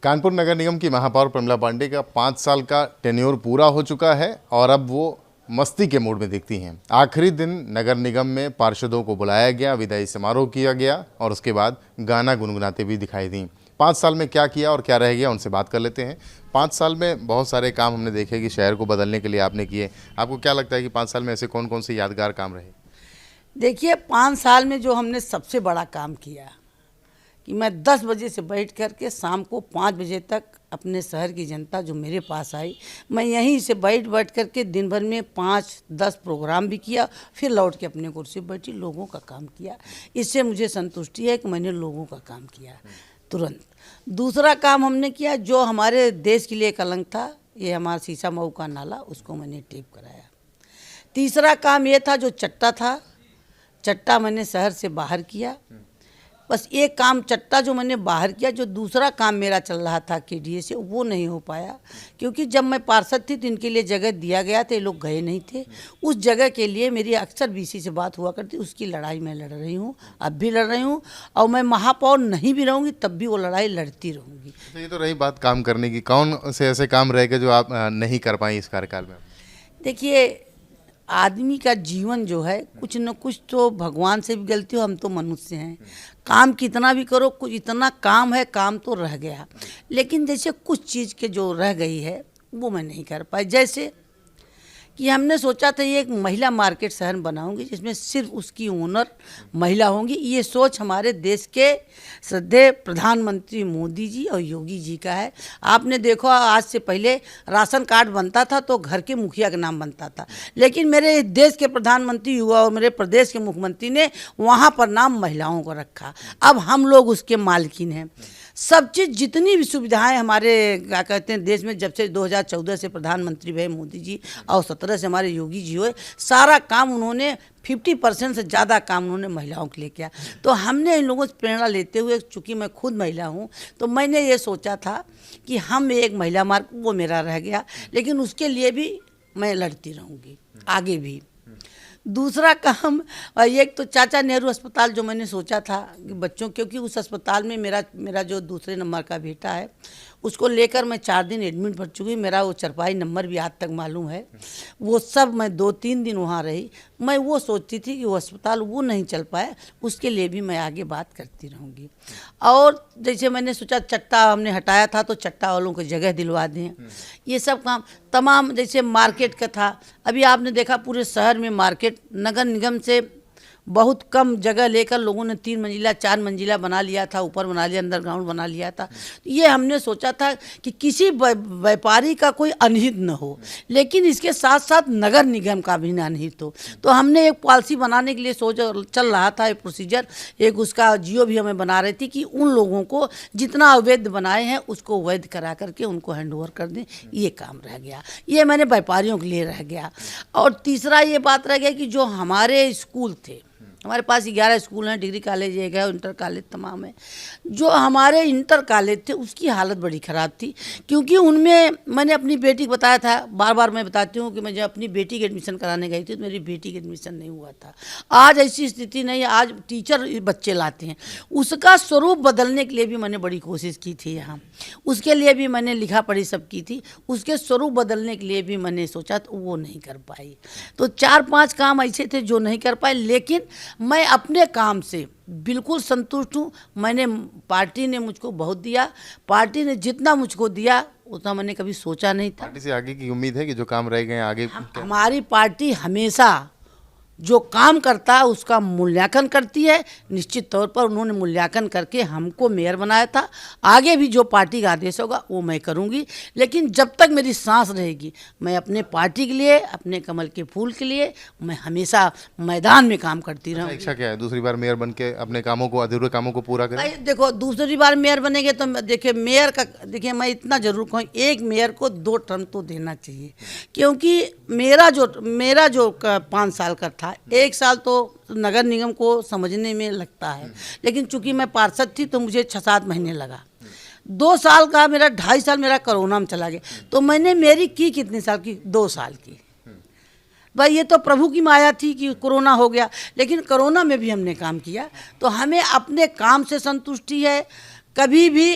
कानपुर नगर निगम की महापौर प्रमिला पांडे का 5 साल का टेन्योर पूरा हो चुका है और अब वो मस्ती के मूड में दिखती हैं। आखिरी दिन नगर निगम में पार्षदों को बुलाया गया, विदाई समारोह किया गया और उसके बाद गाना गुनगुनाते भी दिखाई दी। 5 साल में क्या किया और क्या रह गया, उनसे बात कर लेते हैं। 5 साल में बहुत सारे काम हमने देखे कि शहर को बदलने के लिए आपने किए। आपको क्या लगता है कि 5 साल में ऐसे कौन कौन से यादगार काम रहे? देखिए, 5 साल में जो हमने सबसे बड़ा काम किया कि मैं 10 बजे से बैठ कर के शाम को 5 बजे तक अपने शहर की जनता जो मेरे पास आई, मैं यहीं से बैठ कर के दिन भर में 5-10 प्रोग्राम भी किया, फिर लौट के अपने कुर्सी पर बैठी लोगों का काम किया। इससे मुझे संतुष्टि है कि मैंने लोगों का काम किया तुरंत। दूसरा काम हमने किया जो हमारे देश के लिए कलंक था, ये हमारा शीशा मऊ का नाला, उसको मैंने टेप कराया। तीसरा काम ये था जो चट्टा था, चट्टा मैंने शहर से बाहर किया। बस एक काम चट्टा जो मैंने बाहर किया। जो दूसरा काम मेरा चल रहा था केडीए से, वो नहीं हो पाया क्योंकि जब मैं पार्षद थी तो इनके लिए जगह दिया गया था, ये लोग गए नहीं थे। उस जगह के लिए मेरी अक्सर बीसी से बात हुआ करती, उसकी लड़ाई मैं लड़ रही हूँ, अब भी लड़ रही हूँ और मैं महापौर नहीं भी रहूँगी तब भी वो लड़ाई लड़ती रहूँगी। तो ये तो रही बात काम करने की, कौन से ऐसे काम रह गए जो आप नहीं कर पाई इस कार्यकाल में? देखिए, आदमी का जीवन जो है कुछ न कुछ तो भगवान से भी गलती हो, हम तो मनुष्य हैं। काम कितना भी करो, कुछ इतना काम है, काम तो रह गया। लेकिन जैसे कुछ चीज़ के जो रह गई है वो मैं नहीं कर पाई। जैसे कि हमने सोचा था ये एक महिला मार्केट शहर बनाऊंगी जिसमें सिर्फ उसकी ओनर महिला होंगी। ये सोच हमारे देश के श्रद्धेय प्रधानमंत्री मोदी जी और योगी जी का है। आपने देखो, आज से पहले राशन कार्ड बनता था तो घर के मुखिया का नाम बनता था, लेकिन मेरे देश के प्रधानमंत्री हुआ और मेरे प्रदेश के मुख्यमंत्री ने वहाँ पर नाम महिलाओं को रखा। अब हम लोग उसके मालकिन हैं। सब चीज़ जितनी भी सुविधाएं हमारे क्या कहते हैं देश में, जब से 2014 से प्रधानमंत्री भए मोदी जी और 17 से हमारे योगी जी हुए, सारा काम उन्होंने 50% से ज़्यादा काम उन्होंने महिलाओं के लिए किया। तो हमने इन लोगों से प्रेरणा लेते हुए, चूँकि मैं खुद महिला हूँ, तो मैंने ये सोचा था कि हम एक महिला मार्ग, वो मेरा रह गया, लेकिन उसके लिए भी मैं लड़ती रहूँगी आगे भी। दूसरा काम, एक तो चाचा नेहरू अस्पताल जो मैंने सोचा था कि बच्चों, क्योंकि उस अस्पताल में मेरा जो दूसरे नंबर का बेटा है उसको लेकर मैं 4 दिन एडमिट पड़ चुकी। मेरा वो चरपाई नंबर भी आज तक मालूम है। वो सब मैं 2-3 दिन वहाँ रही। मैं वो सोचती थी कि वो अस्पताल वो नहीं चल पाए, उसके लिए भी मैं आगे बात करती रहूँगी। और जैसे मैंने सोचा चट्टा हमने हटाया था तो चट्टा वालों को जगह दिलवा दें। ये सब काम तमाम, जैसे मार्केट का था, अभी आपने देखा पूरे शहर में मार्केट नगर निगम से बहुत कम जगह लेकर लोगों ने 3 मंजिला 4 मंजिला बना लिया था, ऊपर बना लिया, अंडरग्राउंड बना लिया था। ये हमने सोचा था कि किसी व्यापारी का कोई अनहित न हो, लेकिन इसके साथ साथ नगर निगम का भी अनहित हो। तो हमने एक पॉलिसी बनाने के लिए चल रहा था, एक प्रोसीजर, एक उसका जियो भी हमें बना रही थी कि उन लोगों को जितना अवैध बनाए हैं उसको वैध करा करके उनको हैंड ओवर कर दें। ये काम रह गया, ये मैंने व्यापारियों के लिए रह गया। और तीसरा ये बात रह गया कि जो हमारे स्कूल थे, हमारे पास 11 स्कूल हैं, डिग्री कॉलेज एक है, इंटर कॉलेज तमाम है। जो हमारे इंटर कॉलेज थे उसकी हालत बड़ी ख़राब थी, क्योंकि उनमें मैंने अपनी बेटी को बताया था, बार बार मैं बताती हूँ कि मैं जब अपनी बेटी की एडमिशन कराने गई थी तो मेरी बेटी की एडमिशन नहीं हुआ था। आज ऐसी स्थिति नहीं है, आज टीचर बच्चे लाते हैं। उसका स्वरूप बदलने के लिए भी मैंने बड़ी कोशिश की थी यहाँ, उसके लिए भी मैंने लिखा पढ़ी सब की थी, उसके स्वरूप बदलने के लिए भी मैंने सोचा, तो वो नहीं कर पाई। तो 4-5 काम ऐसे थे जो नहीं कर पाए, लेकिन मैं अपने काम से बिल्कुल संतुष्ट हूँ। मैंने, पार्टी ने मुझको बहुत दिया, पार्टी ने जितना मुझको दिया उतना मैंने कभी सोचा नहीं था। पार्टी से आगे की उम्मीद है कि जो काम रह गए आगे? हमारी पार्टी हमेशा जो काम करता है उसका मूल्यांकन करती है। निश्चित तौर पर उन्होंने मूल्यांकन करके हमको मेयर बनाया था। आगे भी जो पार्टी का आदेश होगा वो मैं करूंगी, लेकिन जब तक मेरी सांस रहेगी मैं अपने पार्टी के लिए, अपने कमल के फूल के लिए मैं हमेशा मैदान में काम करती रहूँगी। इच्छा क्या है दूसरी बार मेयर बन के अपने कामों को, अधूरे कामों को पूरा करें? देखो, दूसरी बार मेयर बनेंगे तो देखिए मेयर का, देखिए मैं इतना जरूर कहूँ, एक मेयर को 2 टर्म तो देना चाहिए, क्योंकि मेरा जो 5 साल का था, 1 साल तो नगर निगम को समझने में लगता है, लेकिन चूंकि मैं पार्षद थी तो मुझे 6-7 महीने लगा। 2 साल का मेरा, 2.5 साल मेरा कोरोना में चला गया। तो मैंने मेरी की कितने साल की? 2 साल की। भाई ये तो प्रभु की माया थी कि कोरोना हो गया, लेकिन कोरोना में भी हमने काम किया। तो हमें अपने काम से संतुष्टि है। कभी भी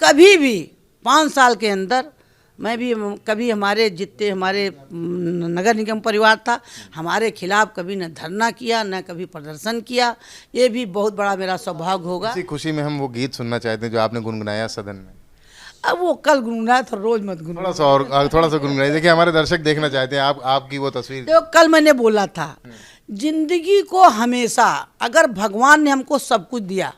कभी भी 5 साल के अंदर मैं भी कभी हमारे जितने हमारे नगर निगम परिवार था हमारे खिलाफ कभी न धरना किया न कभी प्रदर्शन किया। ये भी बहुत बड़ा मेरा सौभाग्य होगा। इसी खुशी में हम वो गीत सुनना चाहते हैं जो आपने गुनगुनाया सदन में। अब वो कल गुनगुनाया था, रोज मत गुनगुना। थोड़ा सा गुनगुनाइए। देखिए हमारे दर्शक देखना चाहते हैं आपकी वो तस्वीर। देखो कल मैंने बोला था जिंदगी को हमेशा अगर भगवान ने हमको सब कुछ दिया,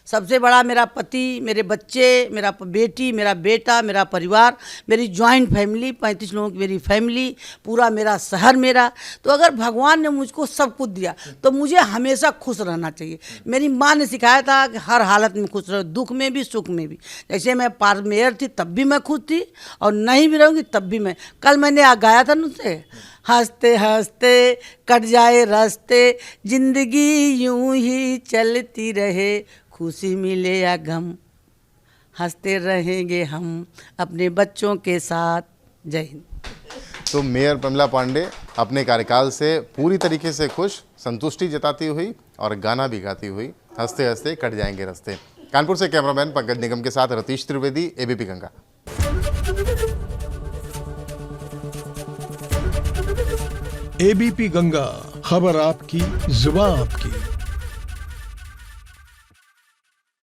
सबसे बड़ा मेरा पति, मेरे बच्चे, मेरा बेटी, मेरा बेटा, मेरा परिवार, मेरी जॉइंट फैमिली, 35 लोगों की मेरी फैमिली, पूरा मेरा शहर मेरा, तो अगर भगवान ने मुझको सब कुछ दिया तो मुझे हमेशा खुश रहना चाहिए। मेरी माँ ने सिखाया था कि हर हालत में खुश रहो, दुख में भी सुख में भी। जैसे मैं मेयर थी तब भी मैं खुश थी और नहीं भी रहूँगी तब भी मैं। कल मैंने गाया था उनसे, हंसते हंसते कट जाए रास्ते, जिंदगी यूं ही चलती रहे, खुशी मिले या गम हंसते रहेंगे हम अपने बच्चों के साथ। जय हिंद। तो मेयर प्रमिला पांडे अपने कार्यकाल से पूरी तरीके से खुश, संतुष्टि जताती हुई और गाना भी गाती हुई, हंसते हंसते कट जाएंगे रास्ते। कानपुर से कैमरामैन पंकज निगम के साथ रतीश त्रिवेदी, एबीपी गंगा। एबीपी गंगा, खबर आपकी, जुबान आपकी।